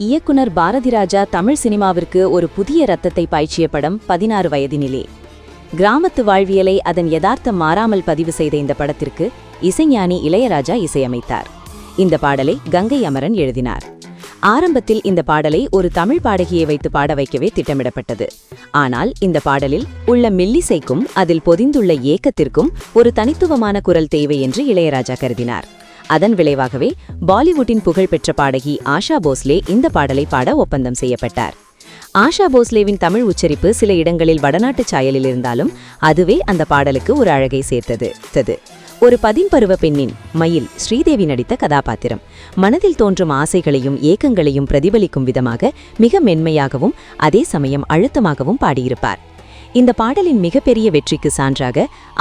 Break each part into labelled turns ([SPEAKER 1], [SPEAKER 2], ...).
[SPEAKER 1] இயக்குனர் பாரதிராஜா தமிழ் சினிமாவிற்கு ஒரு புதிய ரத்தத்தை பாய்ச்சிய படம் 16 வயதினிலே. கிராமத்து வாழ்வியலை அதன் யதார்த்தம் மாறாமல் பதிவு செய்த இந்த படத்திற்கு இசைஞானி இளையராஜா இசையமைத்தார். இந்த பாடலை கங்கை அமரன் எழுதினார். ஆரம்பத்தில் இந்த பாடலை ஒரு தமிழ் பாடகியை வைத்து பாட வைக்கவே திட்டமிடப்பட்டது. ஆனால் இந்த பாடலில் உள்ள மெல்லிசைக்கும் அதில் பொதிந்துள்ள ஏக்கத்திற்கும் ஒரு தனித்துவமான குரல் தேவை என்று இளையராஜா கருதினார். அதன் விளைவாகவே பாலிவுட்டின் புகழ்பெற்ற பாடகி ஆஷா போஸ்லே இந்த பாடலை பாட ஒப்பந்தம் செய்யப்பட்டார். ஆஷா போஸ்லேவின் தமிழ் உச்சரிப்பு சில இடங்களில் வடநாட்டு சாயலில் இருந்தாலும் அதுவே அந்த பாடலுக்கு ஒரு அழகை சேர்த்தது. ஒரு 10 பருவ பெண்ணின் மயில் ஸ்ரீதேவி நடித்த கதாபாத்திரம் மனதில் தோன்றும் ஆசைகளையும் ஏக்கங்களையும் பிரதிபலிக்கும் விதமாக மிக மென்மையாகவும் அதே சமயம் அழுத்தமாகவும் பாடியிருப்பார். இந்த பாடலின் மிகப்பெரிய வெற்றிக்கு சான்றாக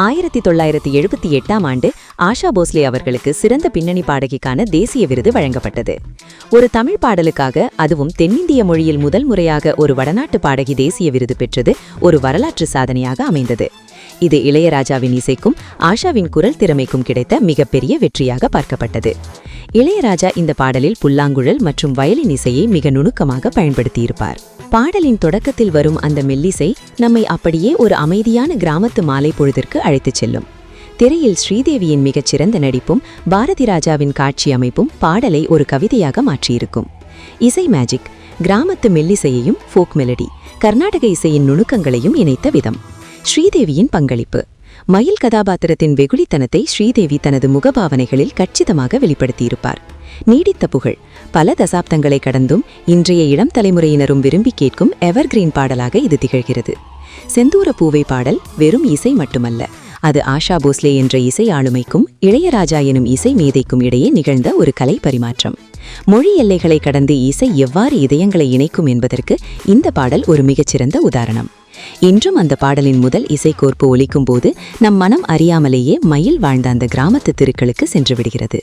[SPEAKER 1] 1978ஆம் ஆண்டு ஆஷா போஸ்லே அவர்களுக்கு சிறந்த பின்னணி பாடகிக்கான தேசிய விருது வழங்கப்பட்டது. ஒரு தமிழ் பாடலுக்காக, அதுவும் தென்னிந்திய மொழியில் முதல் முறையாக ஒரு வடநாட்டு பாடகி தேசிய விருது பெற்றது ஒரு வரலாற்று சாதனையாக அமைந்தது. இது இளையராஜாவின் இசைக்கும் ஆஷாவின் குரல் திறமைக்கும் கிடைத்த மிகப்பெரிய வெற்றியாக பார்க்கப்பட்டது. இளையராஜா இந்த பாடலில் புல்லாங்குழல் மற்றும் வயலின் இசையை மிக நுணுக்கமாக பயன்படுத்தியிருப்பார். பாடலின் தொடக்கத்தில் வரும் அந்த மெல்லிசை நம்மை அப்படியே ஒரு அமைதியான கிராமத்து மாலை பொழுதிற்கு அழைத்துச் செல்லும். திரையில் ஸ்ரீதேவியின் மிகச்சிறந்த நடிப்பும் பாரதிராஜாவின் காட்சி அமைப்பும் பாடலை ஒரு கவிதையாக மாற்றியிருக்கும். இசை மேஜிக் கிராமத்து மெல்லிசையையும் ஃபோக் மெலடி கர்நாடக இசையின் நுணுக்கங்களையும் இணைத்த விதம். ஸ்ரீதேவியின் பங்களிப்பு மயில் கதாபாத்திரத்தின் வெகுளித்தனத்தை ஸ்ரீதேவி தனது முகபாவனைகளில் கச்சிதமாக வெளிப்படுத்தியிருப்பார். நீடித்த புகழ் பல தசாப்தங்களை கடந்தும் இன்றைய இளம் தலைமுறையினரும் விரும்பி கேட்கும் எவர்கிரீன் பாடலாக இது திகழ்கிறது. செந்தூர பூவை பாடல் வெறும் இசை மட்டுமல்ல, அது ஆஷா போஸ்லே என்ற இசை ஆளுமைக்கும் இளையராஜா எனும் இசை மேதைக்கும் இடையே நிகழ்ந்த ஒரு கலை பரிமாற்றம். மொழி எல்லைகளை கடந்து இசை எவ்வாறு இதயங்களை இணைக்கும் என்பதற்கு இந்த பாடல் ஒரு மிகச்சிறந்த உதாரணம். இன்றும் அந்த பாடலின் முதல் இசைக்கோர்ப்பு ஒலிக்கும் போது நம் மனம் அறியாமலேயே மயில் வாழ்ந்த அந்த கிராமத்து தெருக்களுக்கு சென்று விடுகிறது.